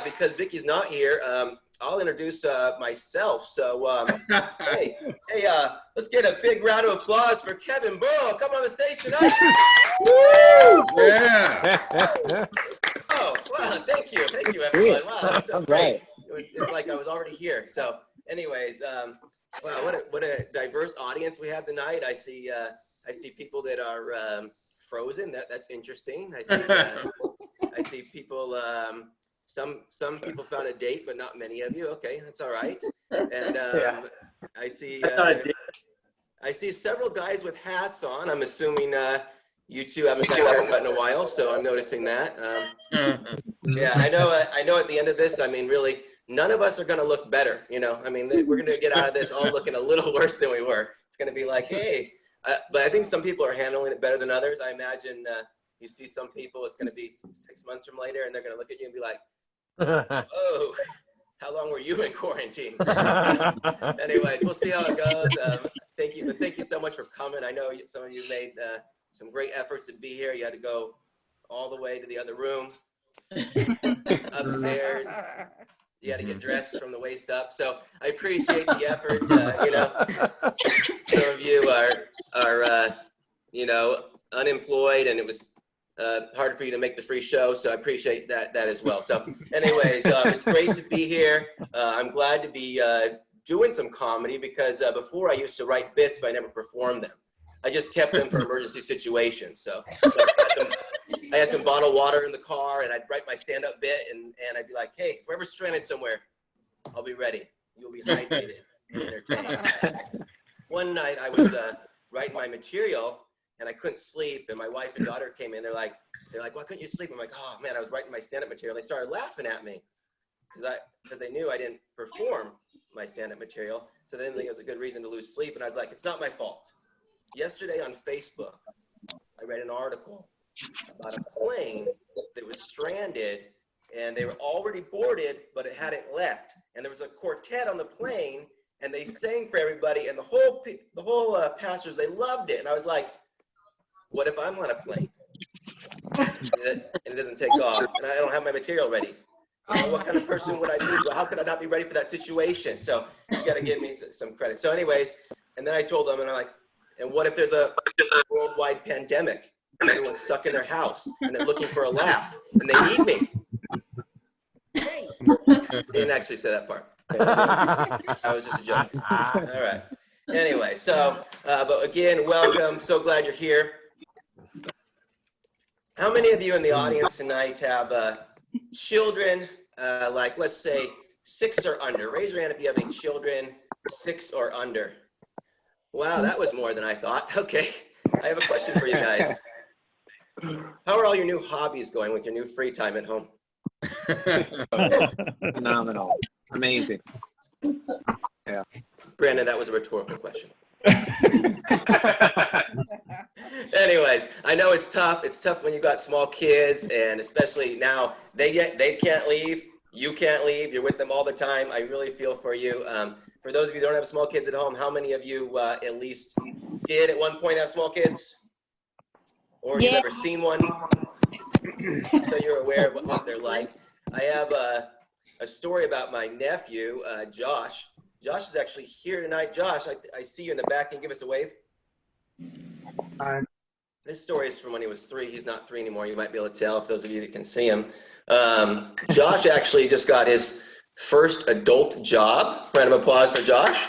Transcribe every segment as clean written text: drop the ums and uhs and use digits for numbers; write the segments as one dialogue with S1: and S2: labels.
S1: because Vicky's not here, I'll introduce myself. So, hey, let's get a big round of applause for Kevin Burrow. Come on the stage tonight.
S2: Woo! Yeah.
S1: Oh, wow, thank you, everyone. Wow, that's so great. It's like I was already here. So, anyways, wow, what a diverse audience we have tonight. I see people that are frozen. That's interesting. I see people. Some people found a date, but not many of you. Okay, that's all right. And I see several guys with hats on. I'm assuming you two haven't got a haircut in a while, so I'm noticing that. Yeah, I know. At the end of this, I mean, really, none of us are going to look better. You know, I mean, we're going to get out of this all looking a little worse than we were. It's going to be like, hey, but I think some people are handling it better than others. I imagine you see some people, it's going to be 6 months from later, and they're going to look at you and be like, oh, how long were you in quarantine? So, anyways, we'll see how it goes. Thank you so much for coming. I know some of you made some great efforts to be here. You had to go all the way to the other room, upstairs. You had to get dressed from the waist up. So I appreciate the efforts. You know, some of you are you know, unemployed, and it was hard for you to make the free show, so I appreciate that as well. So anyways, it's great to be here. I'm glad to be doing some comedy because before I used to write bits, but I never performed them. I just kept them for emergency situations. So I had some bottled water in the car, and I'd write my stand-up bit, and I'd be like, hey, if we're ever stranded somewhere, I'll be ready. You'll be hydrated and entertained. One night I was writing my material, and I couldn't sleep, and my wife and daughter came in. They're like, why couldn't you sleep? I'm like, oh man, I was writing my stand-up material. They started laughing at me because they knew I didn't perform my stand-up material. So then it was a good reason to lose sleep. And I was like, it's not my fault. Yesterday on Facebook, I read an article about a plane that was stranded, and they were already boarded, but it hadn't left. And there was a quartet on the plane, and they sang for everybody, and the whole passengers, they loved it. And I was like, what if I'm on a plane and it doesn't take off, and I don't have my material ready? What kind of person would I be? Well, how could I not be ready for that situation? So you got to give me some credit. So anyways, and then I told them, and I'm like, and what if there's a worldwide pandemic and everyone's stuck in their house and they're looking for a laugh and they need me? Didn't actually say that part. That was just a joke. All right. Anyway, so, but again, welcome. So glad you're here. How many of you in the audience tonight have children, like let's say 6 or under? Raise your hand if you have any children 6 or under. Wow, that was more than I thought. Okay, I have a question for you guys. How are all your new hobbies going with your new free time at home?
S3: Phenomenal. Amazing. Yeah.
S1: Brandon, that was a rhetorical question. Anyways, I know it's tough. It's tough when you got small kids, and especially now they can't leave. You can't leave. You're with them all the time. I really feel for you. For those of you who don't have small kids at home, how many of you at least did at one point have small kids? Or you've ever seen one? So you're aware of what they're like. I have a story about my nephew, Josh. Josh is actually here tonight. Josh, I see you in the back. Can you give us a wave?
S4: Hi.
S1: This story is from when he was 3. He's not 3 anymore. You might be able to tell if those of you that can see him. Josh actually just got his first adult job. Round of applause for Josh.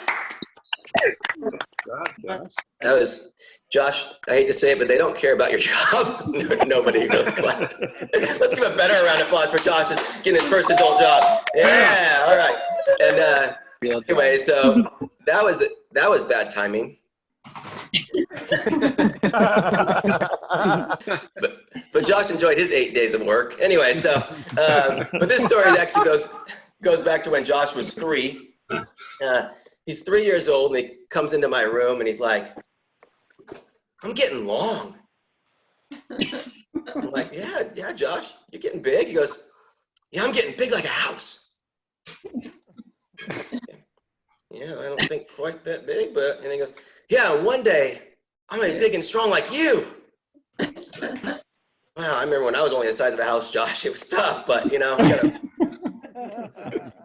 S1: That was, Josh, I hate to say it, but they don't care about your job. Nobody really clapped. Let's give a better round of applause for Josh getting his first adult job. Yeah, all right. And anyway, so that was bad timing. but Josh enjoyed his 8 days of work. Anyway, so but this story actually goes back to when Josh was 3. He's 3 years old, and he comes into my room and he's like, I'm getting long. I'm like, yeah, Josh, you're getting big. He goes, yeah, I'm getting big like a house. Yeah, I don't think quite that big, but, and he goes, yeah, one day I'm gonna be big and strong like you. Wow, I remember when I was only the size of a house, Josh, it was tough, but you know,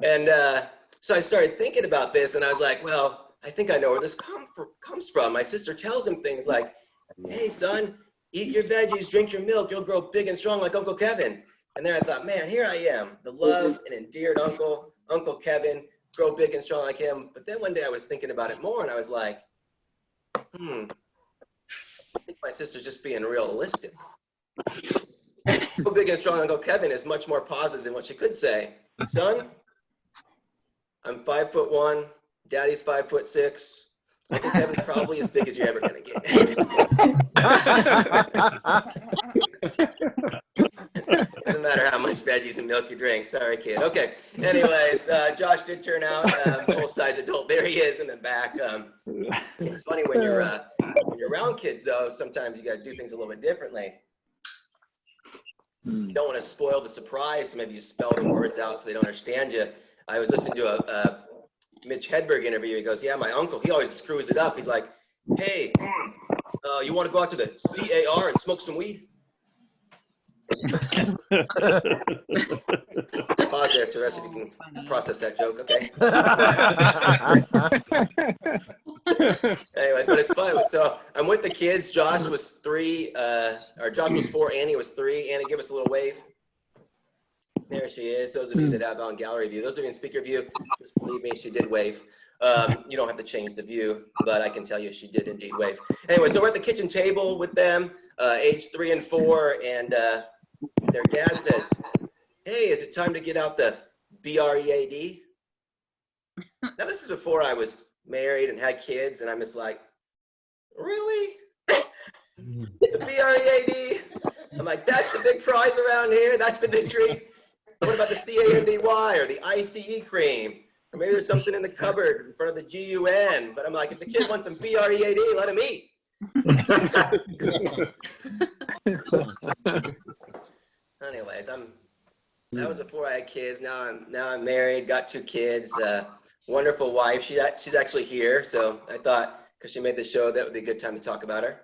S1: And so I started thinking about this, and I was like, well, I think I know where this comes from. My sister tells him things like, hey, son, eat your veggies, drink your milk, you'll grow big and strong like Uncle Kevin. And then I thought, man, here I am, the loved and endeared uncle, Uncle Kevin, grow big and strong like him. But then one day I was thinking about it more, and I was like, I think my sister's just being realistic. Grow big and strong Uncle Kevin is much more positive than what she could say. Son, I'm 5'1", Daddy's 5'6". Uncle Kevin's probably as big as you're ever gonna get. Doesn't matter how much veggies and milk you drink. Sorry, kid. Okay. Anyways, Josh did turn out full-size adult. There he is in the back. It's funny when you're around kids, though. Sometimes you got to do things a little bit differently. You don't want to spoil the surprise, so maybe you spell the words out so they don't understand you. I was listening to a Mitch Hedberg interview. He goes, yeah, my uncle, he always screws it up. He's like, hey, you want to go out to the CAR and smoke some weed? Pause there so the rest of you can process that joke, okay? Anyways, but it's fun. So I'm with the kids. Josh was 3, or Josh was 4, Annie was 3. Annie, give us a little wave. There she is. Those of you that have on gallery view, those of you in speaker view, just believe me, she did wave. You don't have to change the view, but I can tell you she did indeed wave. Anyway, so we're at the kitchen table with them, age 3 and 4, and their dad says, hey, is it time to get out the BREAD? Now, this is before I was married and had kids, and I'm just like, really? The BREAD? I'm like, that's the big prize around here? That's the big treat? What about the CANDY or the ICE cream? Or maybe there's something in the cupboard in front of the GUN. But I'm like, if the kid wants some BREAD, let him eat. Anyways, that was before I had kids. Now I'm married, got 2 kids, wonderful wife. She's actually here, so I thought because she made the show that would be a good time to talk about her.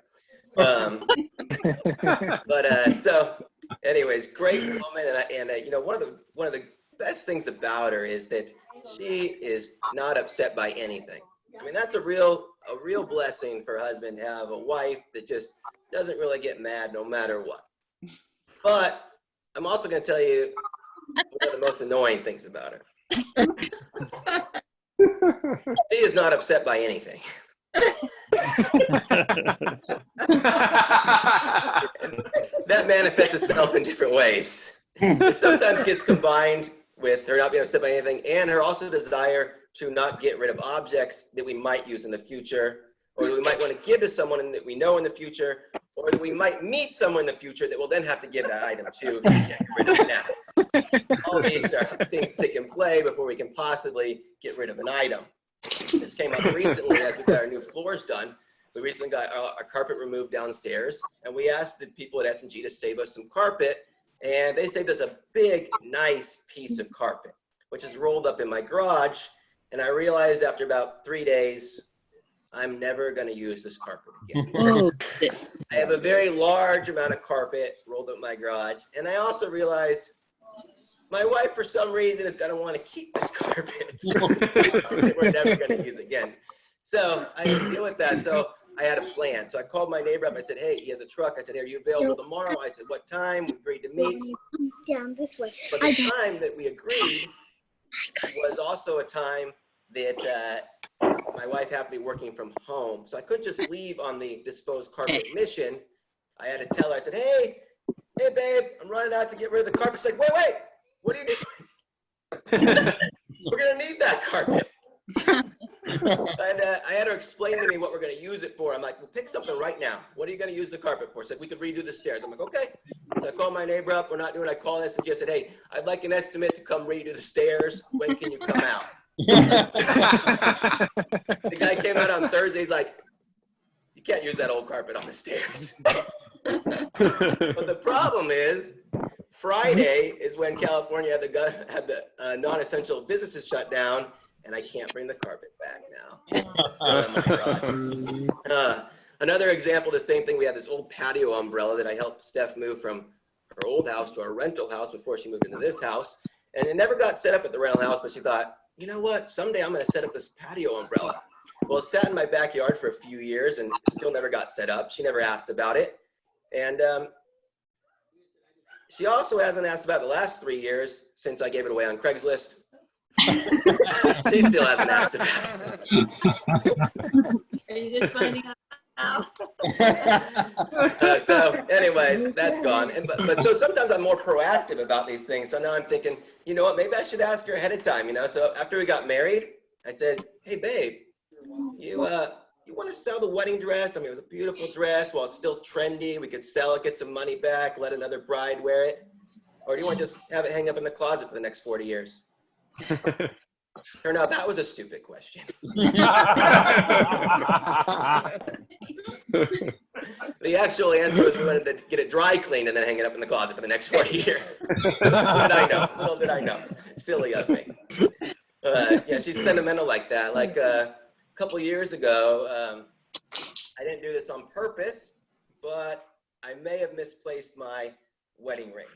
S1: So anyways, great woman, and you know, one of the best things about her is that she is not upset by anything. I mean, that's a real blessing for a husband to have a wife that just doesn't really get mad no matter what. But I'm also going to tell you one of the most annoying things about her. She is not upset by anything. That manifests itself in different ways. It sometimes gets combined with her not being upset by anything and her also desire to not get rid of objects that we might use in the future, or that we might want to give to someone that we know in the future, or that we might meet someone in the future that we'll then have to give that item to. We can't get rid of it now. All these are things that can play before we can possibly get rid of an item. This came up recently as we got our new floors done. We recently got our carpet removed downstairs, and we asked the people at S&G to save us some carpet, and they saved us a big, nice piece of carpet, which is rolled up in my garage. And I realized after about 3 days, I'm never going to use this carpet again.
S5: Oh,
S1: I have a very large amount of carpet rolled up in my garage, and I also realized my wife, for some reason, is going to want to keep this carpet that we're never going to use again. So I had to deal with that. So I had a plan. So I called my neighbor up. I said, hey, he has a truck. I said, hey, are you available tomorrow? I said, what time? We agreed to meet.
S5: down this way.
S1: But the time that we agreed was also a time that my wife had to be working from home. So I couldn't just leave on the disposed carpet mission. I had to tell her, I said, hey babe, I'm running out to get rid of the carpet. She's like, wait, what are you doing? We're gonna need that carpet. And I had her explain to me what we're gonna use it for. I'm like, well, pick something right now. What are you gonna use the carpet for? She said, we could redo the stairs. I'm like, okay. So I called my neighbor up. We're not doing it. I called S&G. I said, hey, I'd like an estimate to come redo the stairs. When can you come out? The guy came out on Thursday. He's like, you can't use that old carpet on the stairs. But the problem is, Friday is when California had the non-essential businesses shut down, and I can't bring the carpet back now. It's still in my garage. Another example, the same thing. We had this old patio umbrella that I helped Steph move from her old house to our rental house before she moved into this house. And it never got set up at the rental house, but she thought, you know what, someday I'm gonna set up this patio umbrella. Well, it sat in my backyard for a few years and it still never got set up. She never asked about it. And she also hasn't asked about the last 3 years since I gave it away on Craigslist. She still hasn't asked about it.
S5: Are you just finding out now?
S1: So anyways, that's gone. But so sometimes I'm more proactive about these things. So now I'm thinking, you know what, maybe I should ask her ahead of time, you know? So after we got married, I said, hey, babe, you want to sell the wedding dress? I mean, it was a beautiful dress. While it's still trendy, we could sell it, get some money back, let another bride wear it. Or do you want to just have it hang up in the closet for the next 40 years? Turned out that was a stupid question. The actual answer was we wanted to get it dry cleaned and then hang it up in the closet for the next 40 years. Little did I know. Silly of me. Yeah, she's sentimental like that. Like a couple years ago, I didn't do this on purpose, but I may have misplaced my wedding ring.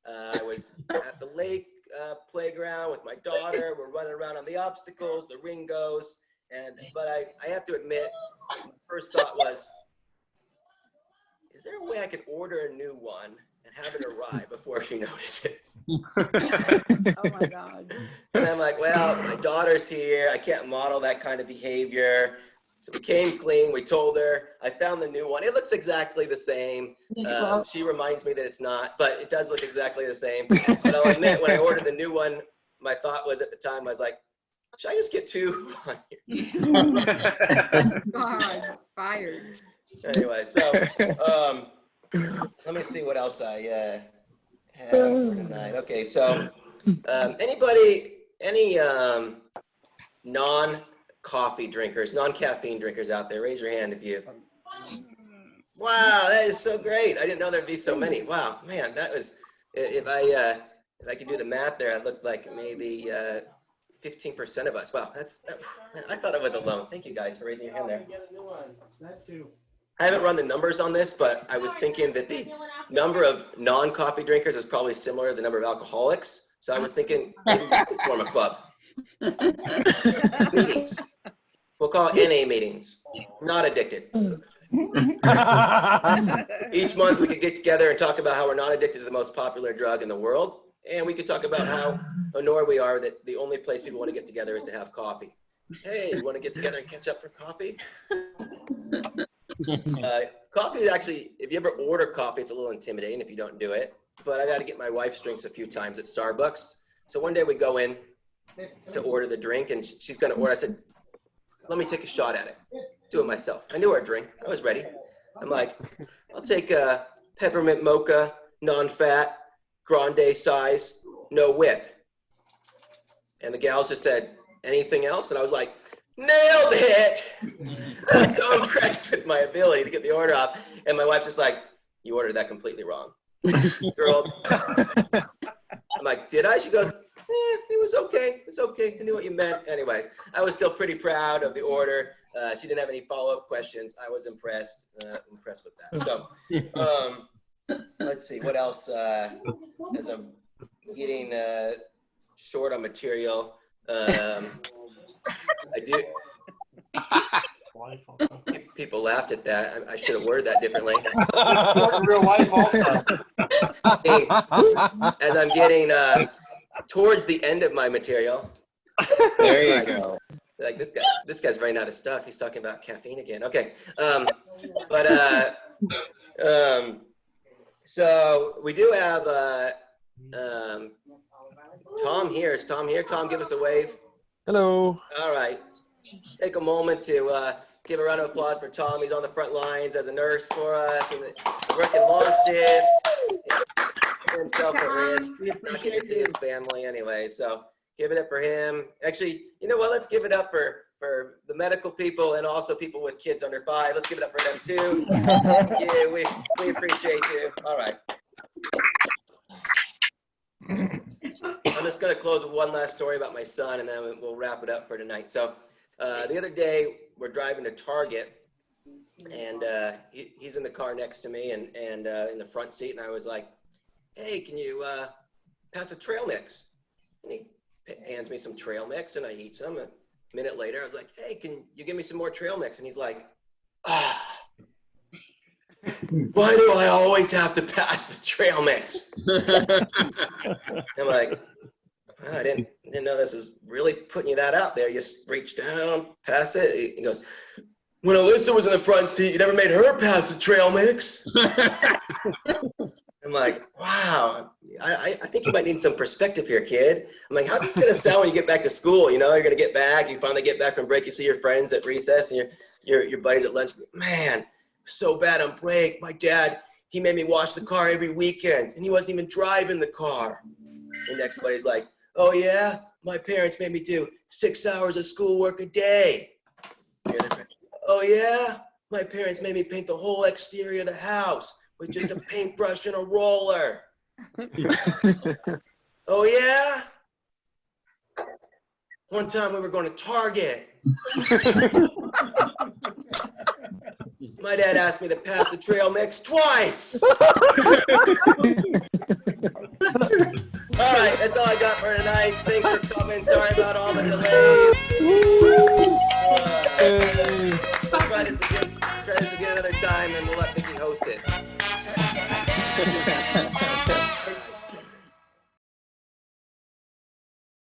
S1: I was at the lake playground with my daughter. We're running around on the obstacles. The ring goes, but I have to admit, my first thought was, is there a way I could order a new one and have it arrive before she notices?
S5: Oh my God.
S1: And I'm like, well, my daughter's here. I can't model that kind of behavior. So we came clean. We told her. I found the new one. It looks exactly the same. She reminds me that it's not, but it does look exactly the same. But I'll admit, when I ordered the new one, my thought was at the time, I was like, should I just get two on here?
S5: God, fired.
S1: Anyway, so let me see what else I have for tonight. Okay, so any non-coffee drinkers, non-caffeine drinkers out there, raise your hand if you. Wow, that is so great. I didn't know there'd be so many. Wow, man, that was, if I could do the math there, it looked like maybe 15% of us. Wow, man, I thought I was alone. Thank you guys for raising your hand there. I haven't run the numbers on this, but I was thinking that the number of non-coffee drinkers is probably similar to the number of alcoholics. So I was thinking maybe we could form a club. Meetings. We'll call it NA meetings. Not addicted. Each month we could get together and talk about how we're not addicted to the most popular drug in the world. And we could talk about how annoyed we are that the only place people want to get together is to have coffee. Hey, you want to get together and catch up for coffee? Coffee is actually, if you ever order coffee, it's a little intimidating if you don't do it. But I got to get my wife's drinks a few times at Starbucks. So one day we go in to order the drink, and she's going to order. I said, let me take a shot at it. Do it myself. I knew her drink. I was ready. I'm like, I'll take a peppermint mocha, non-fat, grande size, no whip. And the gals just said, anything else? And I was like, nailed it. I was so impressed with my ability to get the order off. And my wife's just like, you ordered that completely wrong. Girl. I'm like, did I? She goes, it was okay. It's okay. I knew what you meant. Anyways, I was still pretty proud of the order. She didn't have any follow-up questions. I was impressed with that. So let's see what else. As I'm getting short on material, I do. People laughed at that. I should have worded that differently.
S4: Real life also.
S1: As I'm getting towards the end of my material.
S3: There you go.
S1: Like this guy's running out of stuff. He's talking about caffeine again. Okay. So we do have Tom here. Is Tom here? Tom, give us a wave.
S6: Hello.
S1: All right. Take a moment to give a round of applause for Tom. He's on the front lines as a nurse for us, and working long shifts. Put himself at risk. Not getting to see his family anyway. So give it up for him. Actually, you know what? Let's give it up for the medical people and also people with kids under 5. Let's give it up for them too. Yeah, we appreciate you. All right. I'm just going to close with one last story about my son, and then we'll wrap it up for tonight. So the other day, we're driving to Target, and he's in the car next to me and in the front seat, and I was like, hey, can you pass a trail mix? And he hands me some trail mix, and I eat some. A minute later, I was like, hey, can you give me some more trail mix? And he's like, why do I always have to pass the trail mix? I'm like, I didn't know this was really putting you that out there. You just reach down, pass it. He goes, when Alyssa was in the front seat, you never made her pass the trail mix. I'm like, wow, I think you might need some perspective here, kid. I'm like, how's this gonna sound when you get back to school? You know, you're gonna get back, you finally get back from break, you see your friends at recess and your buddies at lunch. Man, so bad on break. My dad, he made me wash the car every weekend, and he wasn't even driving the car. The next buddy's like, oh yeah, my parents made me do 6 hours of schoolwork a day. Oh yeah, my parents made me paint the whole exterior of the house with just a paintbrush and a roller. Oh yeah? One time we were going to Target. My dad asked me to pass the trail mix twice. All right, that's all I got for tonight. Thanks for coming. Sorry about all the delays. Try this again another time, and we'll let Vicky host it.